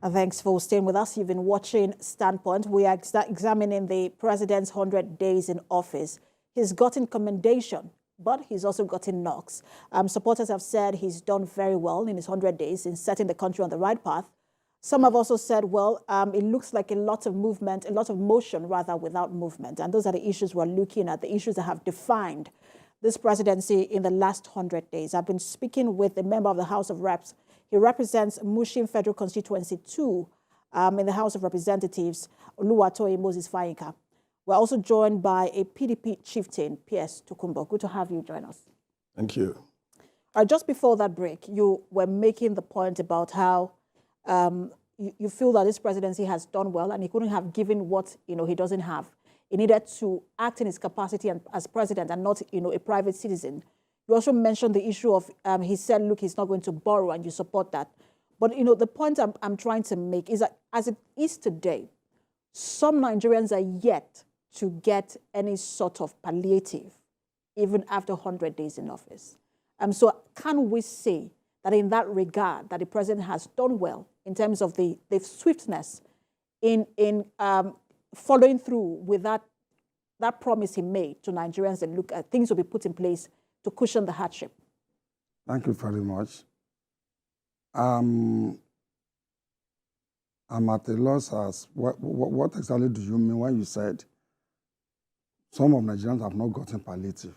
Thanks for staying with us. You've been watching Standpoint. We are examining the president's 100 days in office. He's gotten commendation, but he's also gotten knocks. Supporters have said he's done very well in his 100 days in setting the country on the right path. Some have also said, well, it looks like a lot of movement, a lot of motion, rather, without movement. And those are the issues we're looking at, the issues that have defined this presidency in the last 100 days. I've been speaking with a member of the House of Reps. He represents Mushin Federal Constituency 2 in the House of Representatives, Oluwatoyin Moses Fayinka. We're also joined by a PDP chieftain, P.S. Tokunbo. Good to have you join us. Thank you. Just before that break, you were making the point about how you feel that this presidency has done well and he couldn't have given what he doesn't have. He needed to act in his capacity as president and not a private citizen. You also mentioned the issue of, he said, look, he's not going to borrow, and you support that. But, the point I'm trying to make is that as it is today, some Nigerians are yet to get any sort of palliative, even after 100 days in office. So can we say that in that regard, that the president has done well in terms of the swiftness in following through with that promise he made to Nigerians that, look, things will be put in place to cushion the hardship? Thank you very much. I'm at a loss as what exactly do you mean when you said some of Nigerians have not gotten palliative?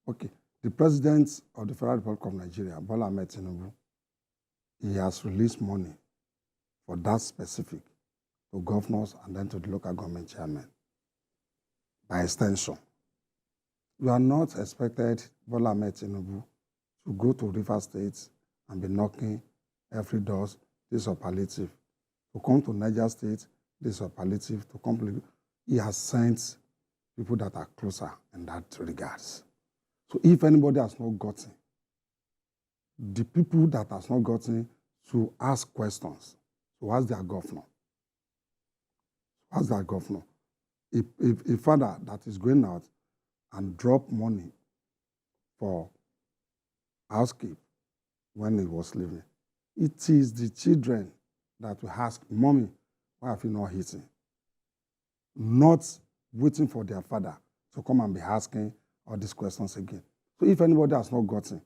Okay, the president of the Federal Republic of Nigeria, Bola Ahmed Tinubu, he has released money for that specific to governors and then to the local government chairman. By extension, you are not expected, Bola Ahmed Tinubu, to go to River State and be knocking every door, this is palliative. To come to Niger State, this is palliative. To come, he has sent people that are closer in that regards. So if anybody has not gotten, the people that has not gotten to ask questions, to ask their governor. Ask their governor. A father that is going out and drop money for housekeep when he was living, it is the children that will ask, Mommy, why have you not eaten? Not waiting for their father to come and be asking all these questions again. So if anybody has not gotten,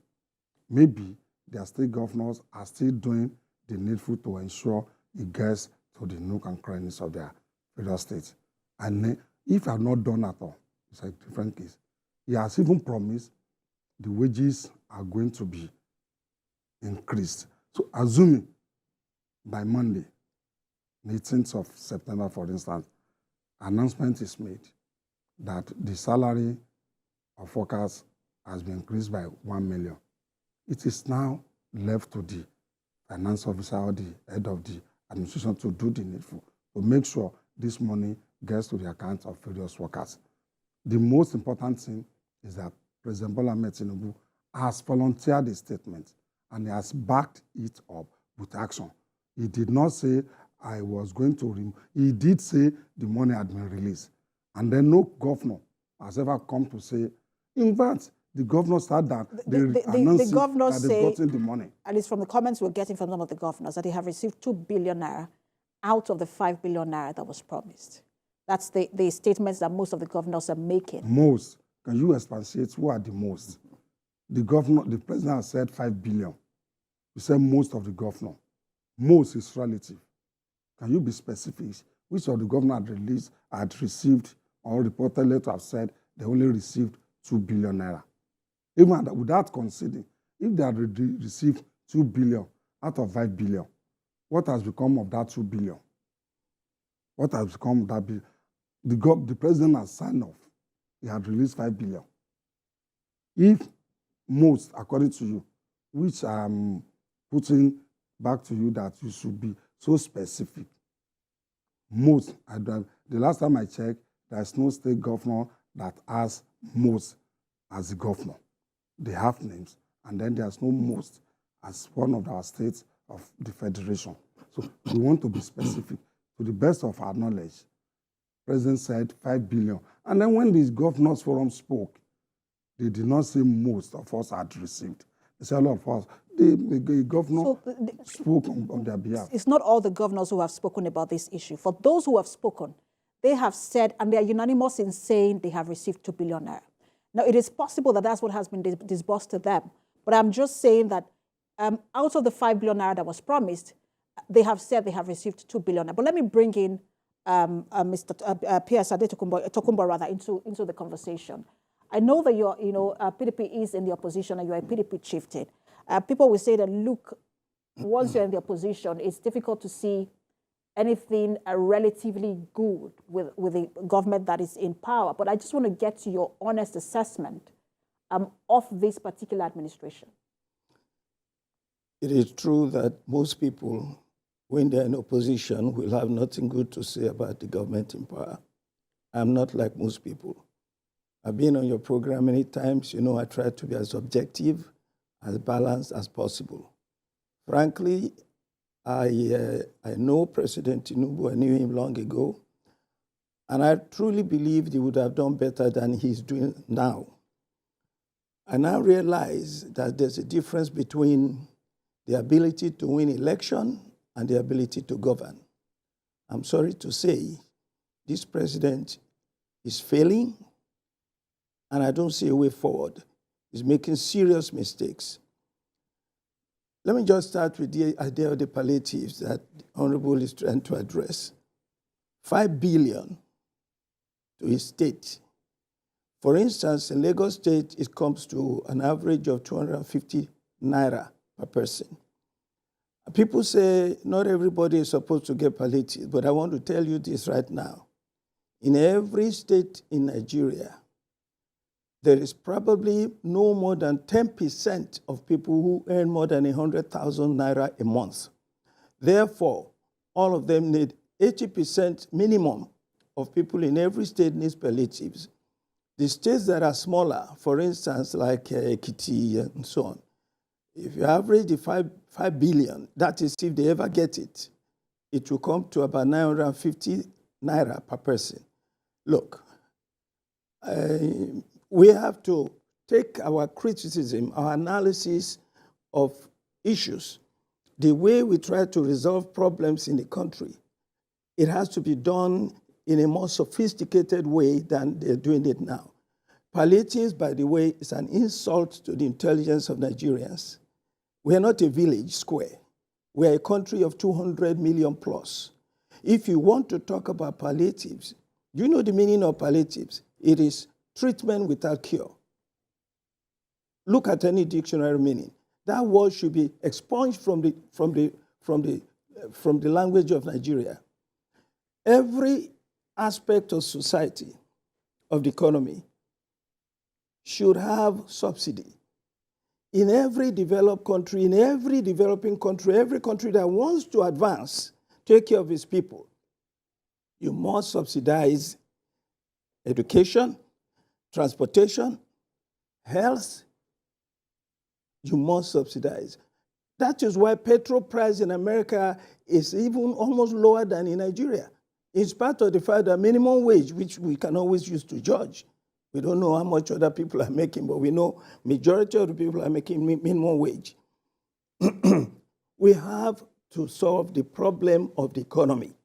maybe their state governors are still doing the needful to ensure it gets to the nook and crannies of their federal states. And if I have not done at all, it's a different case. He has even promised the wages are going to be increased. So assuming by Monday, the 18th of September, for instance, announcement is made that the salary of workers has been increased by 1 million. It is now left to the finance officer or the head of the administration to do the needful, to make sure this money gets to the accounts of various workers. The most important thing is that President Bola Ahmed Tinubu has volunteered a statement and he has backed it up with action. He did not say, I was going to he did say the money had been released. And then no governor has ever come to say, in fact, the governor said that the governors that they've gotten the money. At least from the comments we're getting from some of the governors, that they have received 2 billion naira out of the 5 billion naira that was promised. That's the statements that most of the governors are making. Most. Can you expatiate who are the most? The president has said 5 billion. You said most of the governor. Most is relative. Can you be specific? Which of the governors had received or reportedly to have said they only received 2 billion naira? Even without conceding, if they had received 2 billion out of 5 billion, what has become of that 2 billion? What has become of that billion? The president has signed off. He had released 5 billion. If most, according to you, which I'm putting back to you that you should be so specific, most, the last time I checked, there's no state governor that has most as the governor. They have names, and then there's no most as one of our states of the federation. So we want to be specific. To the best of our knowledge, the president said 5 billion. And then when the governors forum spoke, they did not say most of us had received. They said a lot of us, the governor spoke on their behalf. It's not all the governors who have spoken about this issue. For those who have spoken, they have said, and they are unanimous in saying they have received 2 billion naira. Now, it is possible that that's what has been disbursed to them. But I'm just saying that out of the 5 billion naira that was promised, they have said they have received 2 billion naira. But let me bring in Mr. Pierre Sade Tokumbo rather into the conversation. I know that you're, PDP is in the opposition and you're a PDP chieftain. People will say that, look, once you're in the opposition, it's difficult to see anything relatively good with the government that is in power. But I just want to get to your honest assessment of this particular administration. It is true that most people, when they're in opposition, will have nothing good to say about the government in power. I'm not like most people. I've been on your program many times. I try to be as objective, as balanced as possible. Frankly, I know President Tinubu. I knew him long ago. And I truly believed he would have done better than he's doing now. I now realize that there's a difference between the ability to win election and the ability to govern. I'm sorry to say, this president is failing, and I don't see a way forward. He's making serious mistakes. Let me just start with the idea of the palliatives that the Honorable is trying to address. 5 billion to his state. For instance, in Lagos State, it comes to an average of 250 naira per person. People say not everybody is supposed to get palliatives, but I want to tell you this right now. In every state in Nigeria, there is probably no more than 10% of people who earn more than 100,000 naira a month. Therefore, all of them need 80% minimum of people in every state needs palliatives. The states that are smaller, for instance, like Ekiti and so on, if you average the 5 billion, that is if they ever get it, it will come to about 950 naira per person. Look, we have to take our criticism, our analysis of issues, the way we try to resolve problems in the country. It has to be done in a more sophisticated way than they're doing it now. Palliatives, by the way, is an insult to the intelligence of Nigerians. We are not a village square. We are a country of 200 million plus. If you want to talk about palliatives, do you know the meaning of palliatives? It is treatment without cure. Look at any dictionary meaning. That word should be expunged from the language of Nigeria. Every aspect of society, of the economy, should have subsidy. In every developed country, in every developing country, every country that wants to advance, take care of its people, you must subsidize education, transportation, health. You must subsidize. That is why petrol price in America is even almost lower than in Nigeria, in spite of the fact that minimum wage, which we can always use to judge. We don't know how much other people are making, but we know majority of the people are making minimum wage. We have to solve the problem of the economy.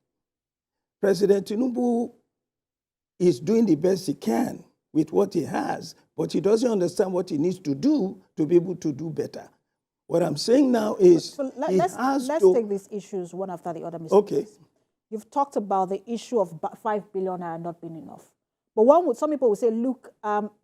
President Tinubu is doing the best he can with what he has, but he doesn't understand what he needs to do to be able to do better. What I'm saying now is let's take these issues one after the other, Mr. Okay. Pierce. You've talked about the issue of 5 billion naira not being enough. But some people will say, look,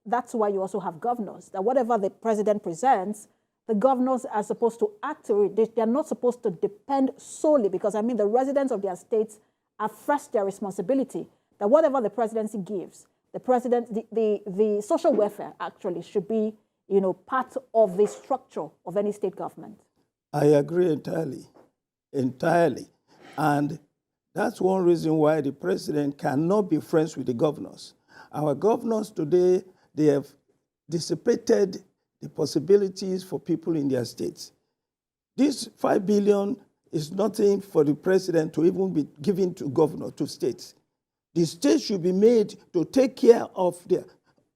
that's why you also have governors, that whatever the president presents, the governors are supposed to act to it. They're not supposed to depend solely, because, I mean, the residents of their states are first their responsibility, that whatever the presidency gives, the social welfare actually should be, part of the structure of any state government. I agree entirely, entirely. And that's one reason why the president cannot be friends with the governors. Our governors today, they have dissipated the possibilities for people in their states. This 5 billion is nothing for the president to even be given to governors, to states. The states should be made to take care of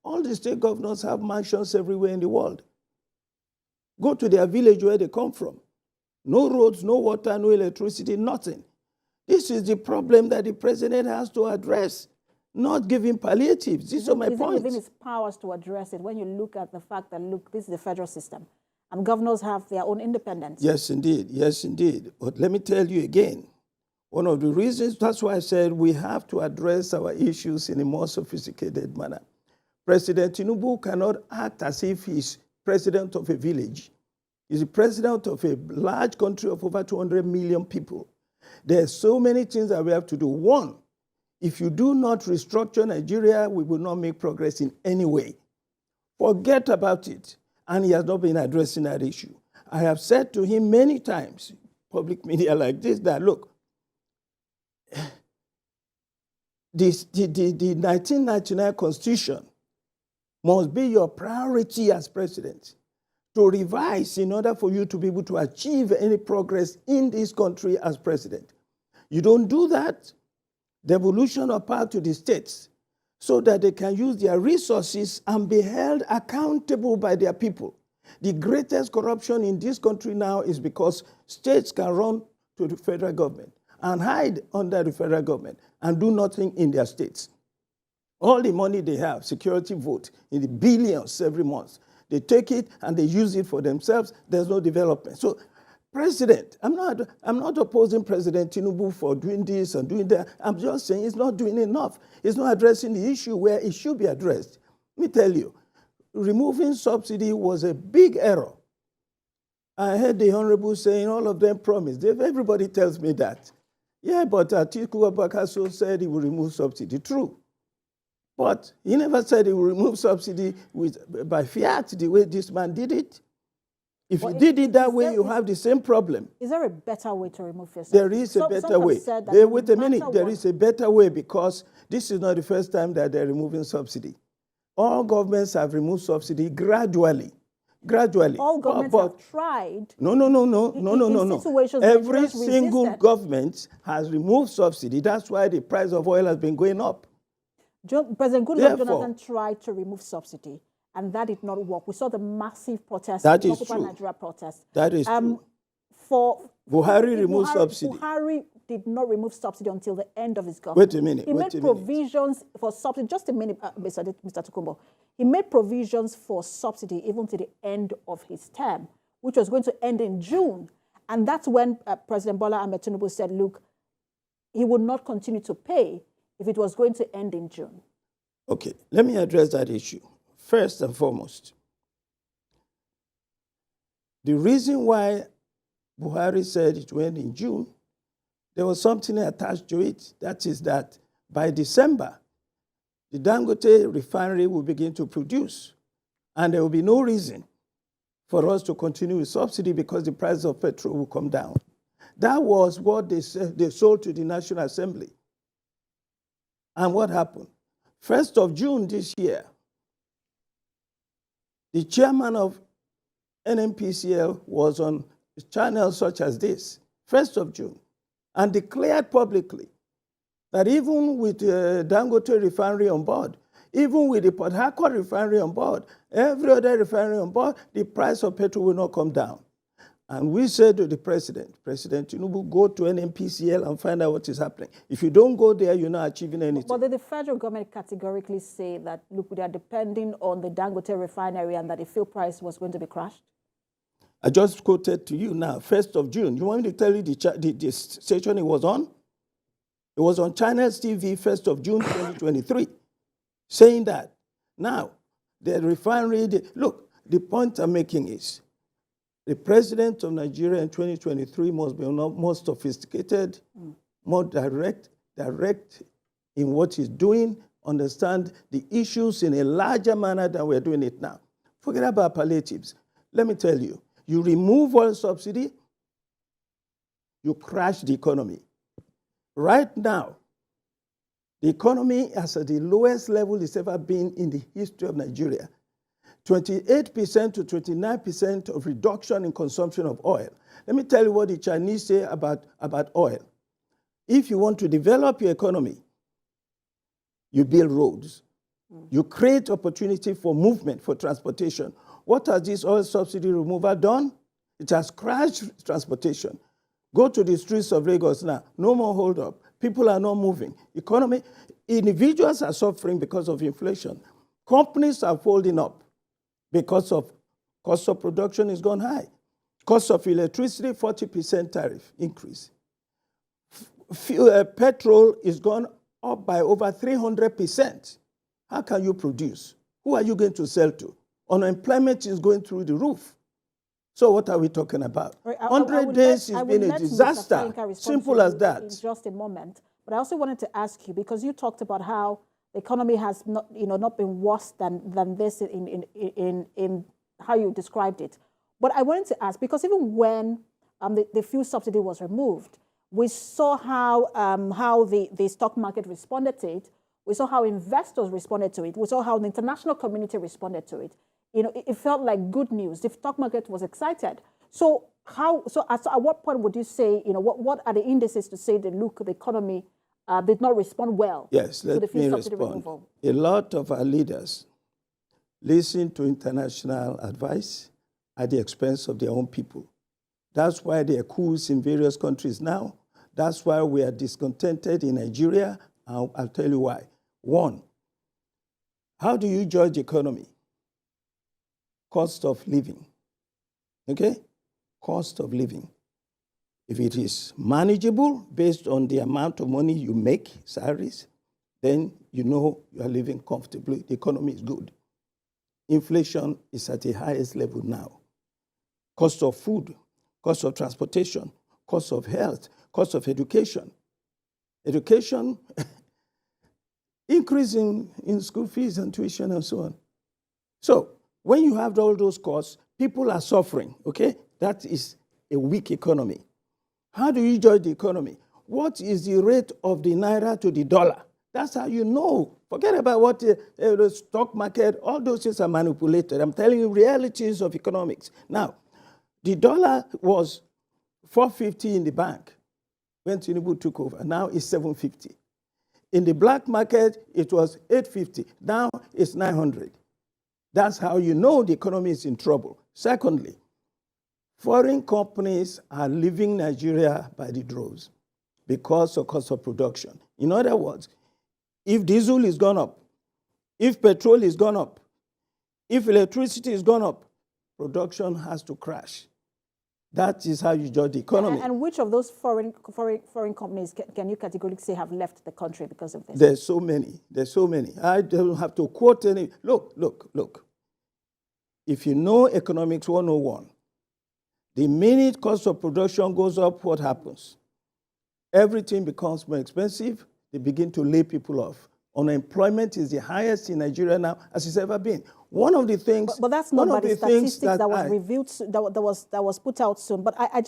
all the state governors have mansions everywhere in the world. Go to their village where they come from. No roads, no water, no electricity, nothing. This is the problem that the president has to address, not giving palliatives. These are my points. Is it within his powers to address it when you look at the fact that, look, this is the federal system and governors have their own independence? Yes, indeed. Yes, indeed. But let me tell you again, one of the reasons, that's why I said we have to address our issues in a more sophisticated manner. President Tinubu cannot act as if he's president of a village. He's the president of a large country of over 200 million people. There are so many things that we have to do. One, if you do not restructure Nigeria, we will not make progress in any way. Forget about it. And he has not been addressing that issue. I have said to him many times, public media like this, that look, the 1999 Constitution must be your priority as president to revise in order for you to be able to achieve any progress in this country as president. You don't do that, devolution of power to the states so that they can use their resources and be held accountable by their people. The greatest corruption in this country now is because states can run to the federal government and hide under the federal government and do nothing in their states. All the money they have, security vote, in the billions every month, they take it and they use it for themselves. There's no development. So, President, I'm not opposing President Tinubu for doing this and doing that. I'm just saying he's not doing enough. He's not addressing the issue where it should be addressed. Let me tell you, removing subsidy was a big error. I heard the Honorable saying all of them promised. Everybody tells me that. Yeah, but Atiku Abubakar said he will remove subsidy. True. But he never said he will remove subsidy by fiat, the way this man did it. If you did it that way, you have the same problem. Is there a better way to remove subsidy? There is a better way. Wait a minute. There is a better way because this is not the first time that they're removing subsidy. All governments have removed subsidy gradually. Gradually. All governments have tried. No. Every single government has removed subsidy. That's why the price of oil has been going up. President Goodluck Jonathan tried to remove subsidy, and that did not work. We saw the massive protests, the Occupy Nigeria protest. That is true. Buhari removed subsidy. Buhari did not remove subsidy until the end of his government. Wait a minute. He made provisions for subsidy. Just a minute, Mr. Tukumbo. He made provisions for subsidy even to the end of his term, which was going to end in June. And that's when President Bola Ahmed Tinubu said, look, he would not continue to pay if it was going to end in June. Okay, let me address that issue. First and foremost, the reason why Buhari said it went in June, there was something attached to it. That is that by December, the Dangote refinery will begin to produce. And there will be no reason for us to continue with subsidy because the price of petrol will come down. That was what they sold to the National Assembly. And what happened? 1st of June this year, the chairman of NNPCL was on channels such as this, 1st of June, and declared publicly that even with Dangote refinery on board, even with the Port Harcourt refinery on board, every other refinery on board, the price of petrol will not come down. And we said to the President Tinubu, go to NNPCL and find out what is happening. If you don't go there, you're not achieving anything. But did the federal government categorically say that, look, they are depending on the Dangote refinery and that the fuel price was going to be crushed? I just quoted to you now, 1st of June. You want me to tell you the station it was on? It was on China's TV, 1st of June, 2023, saying that. Now, the refinery, look, the point I'm making is, the president of Nigeria in 2023 must be more sophisticated, more direct in what he's doing, understand the issues in a larger manner than we're doing it now. Forget about palliatives. Let me tell you, you remove oil subsidy, you crash the economy. Right now, the economy is at the lowest level it's ever been in the history of Nigeria. 28% to 29% of reduction in consumption of oil. Let me tell you what the Chinese say about oil. If you want to develop your economy, you build roads. You create opportunity for movement, for transportation. What has this oil subsidy removal done? It has crashed transportation. Go to the streets of Lagos now. No more hold up. People are not moving. Economy, individuals are suffering because of inflation. Companies are folding up because of cost of production is gone high. Cost of electricity, 40% tariff increase. Petrol is gone up by over 300%. How can you produce? Who are you going to sell to? Unemployment is going through the roof. So what are we talking about? 100 days has been a disaster. Simple as that. In just a moment. But I also wanted to ask you, because you talked about how the economy has not been worse than this in how you described it. But I wanted to ask, because even when the fuel subsidy was removed, we saw how the stock market responded to it. We saw how investors responded to it. We saw how the international community responded to it. It felt like good news. The stock market was excited. So at what point would you say, what are the indices to say that, look, the economy did not respond well to the fuel subsidy removal? A lot of our leaders listen to international advice at the expense of their own people. That's why there are coups in various countries now. That's why we are discontented in Nigeria. I'll tell you why. One, how do you judge the economy? Cost of living. Okay? Cost of living. If it is manageable based on the amount of money you make, salaries, then you know you are living comfortably. The economy is good. Inflation is at the highest level now. Cost of food, cost of transportation, cost of health, cost of education. Education, increase in school fees and tuition and so on. So when you have all those costs, people are suffering, okay? That is a weak economy. How do you judge the economy? What is the rate of the naira to the dollar? That's how you know. Forget about what the stock market, all those things are manipulated. I'm telling you realities of economics. Now, the dollar was 450 in the bank when Tinubu took over. Now it's 750. In the black market, it was 850. Now it's 900. That's how you know the economy is in trouble. Secondly, foreign companies are leaving Nigeria by the droves because of cost of production. In other words, if diesel is gone up, if petrol is gone up, if electricity is gone up, production has to crash. That is how you judge the economy. And which of those foreign companies can you categorically say have left the country because of this? There's so many. There's so many. I don't have to quote any. Look. If you know economics 101, the minute cost of production goes up, what happens? Everything becomes more expensive. They begin to lay people off. Unemployment is the highest in Nigeria now as it's ever been. One of the things, but that's not by the statistics that was revealed, that was put out soon. But I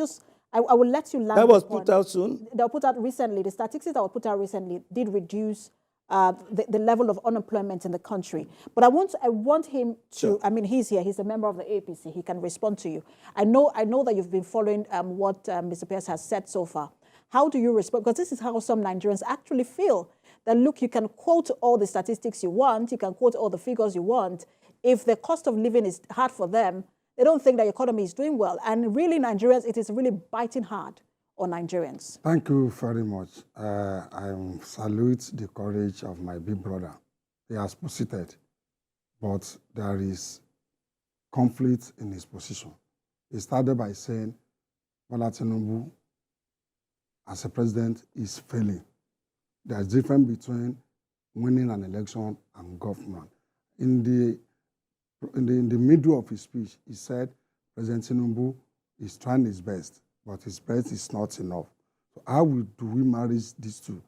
will let you land. That was put out soon. That was put out recently. The statistics that were put out recently did reduce the level of unemployment in the country. But I want him to. Sure. I mean, he's here. He's a member of the APC. He can respond to you. I know that you've been following what Mr. Pierce has said so far. How do you respond? Because this is how some Nigerians actually feel. That look, you can quote all the statistics you want, you can quote all the figures you want. If the cost of living is hard for them, they don't think the economy is doing well. And really, Nigerians, it is really biting hard on Nigerians. Thank you very much. I salute the courage of my big brother. He has posited, but there is conflict in his position. He started by saying, Bola Tinubu, as a president, is failing. There's a difference between winning an election and government. In the middle of his speech, he said President Tinubu is trying his best, but his best is not enough. So how do we marry these two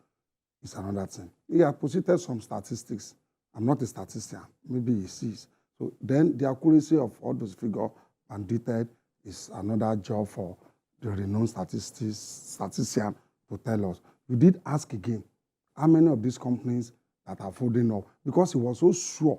is another thing. He has posited some statistics. I'm not a statistician. Maybe he sees. So then the accuracy of all those figures bandited is another job for the renowned statistician to tell us. You did ask again, how many of these companies that are folding up? Because he was so sure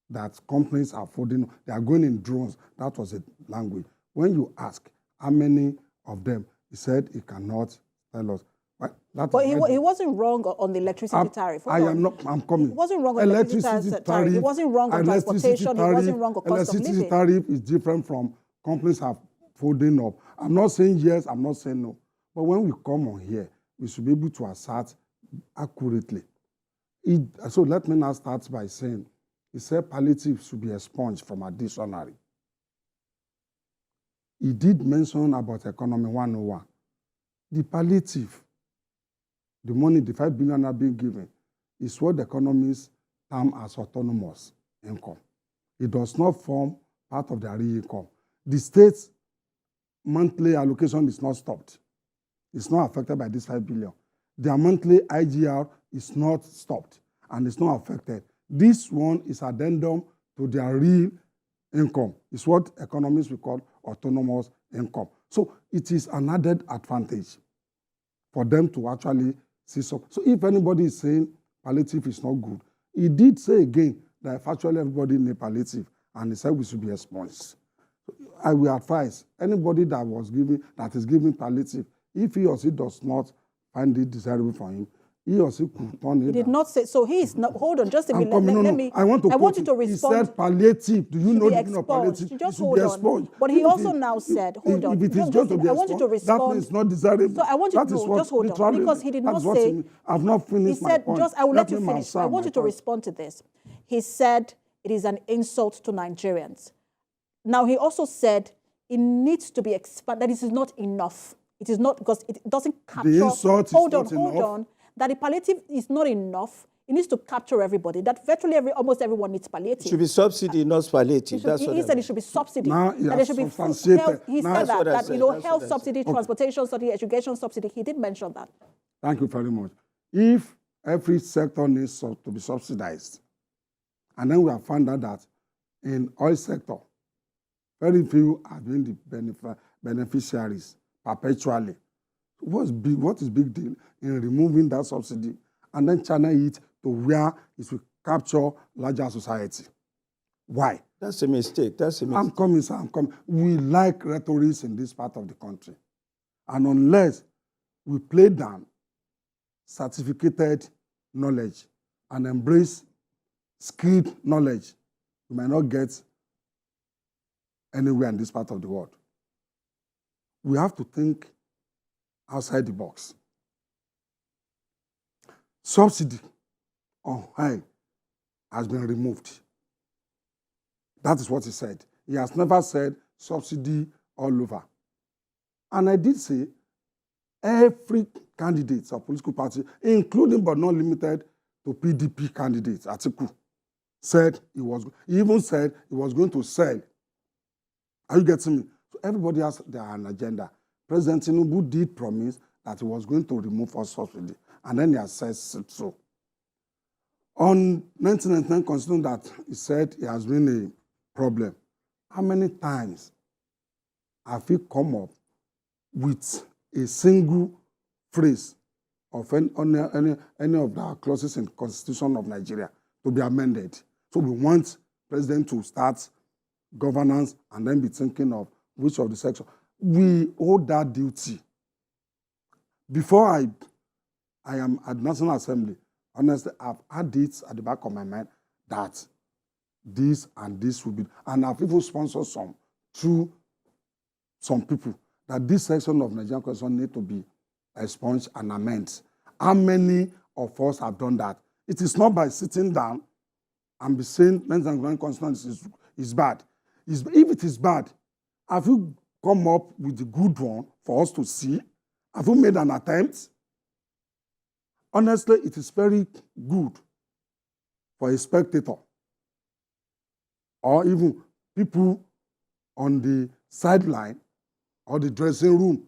that companies are folding up. They are going in drones. That was a language. When you ask how many of them, he said he cannot tell us. But That But is he why wasn't wrong on the electricity tariff. Hold I on. am not. I'm coming. He wasn't wrong on electricity tariff. He wasn't wrong on transportation. He wasn't wrong on cost of living. Electricity tariff is different from companies have folding up. I'm not saying yes. I'm not saying no. But when we come on here, we should be able to assert accurately. So let me now start by saying, he said palliatives should be expunged from a dictionary. He did mention about Economy 101. The palliative, the money, the 5 billion are being given, is what the economists term as autonomous income. It does not form part of their real income. The state's monthly allocation is not stopped. It's not affected by this 5 billion. Their monthly IGR is not stopped and it's not affected. This one is addendum to their real income. It's what economists will call autonomous income. So it is an added advantage for them to actually see some. So if anybody is saying palliative is not good, he did say again that virtually everybody need palliative, and he said we should be expunged. I will advise anybody that is giving palliative, if he or she does not find it desirable for him, he or she could turn it. He did not say, so he is not, hold on, just a minute. Let me, I want you to respond. He said palliative. Do you know the meaning of palliative? Just hold on. But he also now said, hold on. If it is going to be I want you to respond. That means not desirable. So I want you to, just hold on. Because he did not say, I've not finished my point. I will let you finish. I want you to respond to this. He said it is an insult to Nigerians. Now, he also said it needs to be expanded, that this is not enough. It is not, because it doesn't capture. The insult is not enough. Hold on. That the palliative is not enough. It needs to capture everybody. That virtually almost everyone needs palliative. It should be subsidy, not palliative. He said it should be subsidy. Now that there should be health. He said that health subsidy, transportation subsidy, education subsidy. He did mention that. Thank you very much. If every sector needs to be subsidized, and then we have found out that in oil sector, very few have been the beneficiaries perpetually. What is big deal in removing that subsidy and then channel it to where it will capture larger society? Why? That's a mistake. I'm coming, sir. I'm coming. We like rhetorics in this part of the country. And unless we play down certificated knowledge and embrace skilled knowledge, we might not get anywhere in this part of the world. We have to think outside the box. Subsidy on high has been removed. That is what he said. He has never said subsidy all over. And I did say every candidate of political party, including but not limited to PDP candidates, Atiku, he even said he was going to sell. Are you getting me? So everybody has their agenda. President Tinubu did promise that he was going to remove all subsidy, and then he has said so. On 1999 constitution that he said it has been a problem. How many times have he come up with a single phrase of any of the clauses in the Constitution of Nigeria to be amended? So we want president to start governance and then be thinking of which of the sections. We owe that duty. Before I am at National Assembly, honestly, I've had it at the back of my mind that this and this will be, and I've even sponsored some through some people, that this section of Nigerian Constitution need to be expunged and amended. How many of us have done that? It is not by sitting down and be saying Nigerian Constitution is bad. If it is bad, have you come up with the good one for us to see? Have you made an attempt? Honestly, it is very good for a spectator or even people on the sideline or the dressing room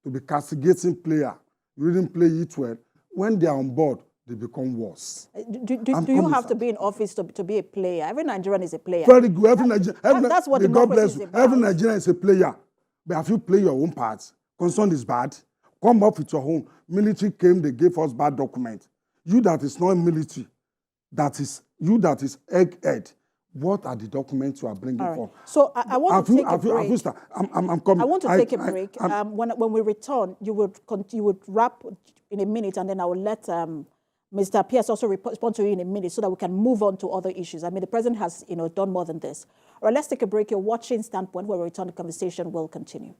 to be castigating player. You didn't play it well. When they are on board, they become worse. Do you have to be in office to be a player? Every Nigerian is a player. Very good. That's what democracy is about. Every Nigerian is a player. But have you played your own part? Concern is bad. Come up with your own. Military came, they gave us bad document. You that is not military, you that is egghead, What are the documents you are bringing All right. for? So I want to take a break. I'm coming. I want to take a break. When we return, you would wrap in a minute, and then I will let Mr. Pierce also respond to you in a minute so that we can move on to other issues. I mean, the president has done more than this. All right, let's take a break. You're watching Standpoint. When we return, the conversation will continue.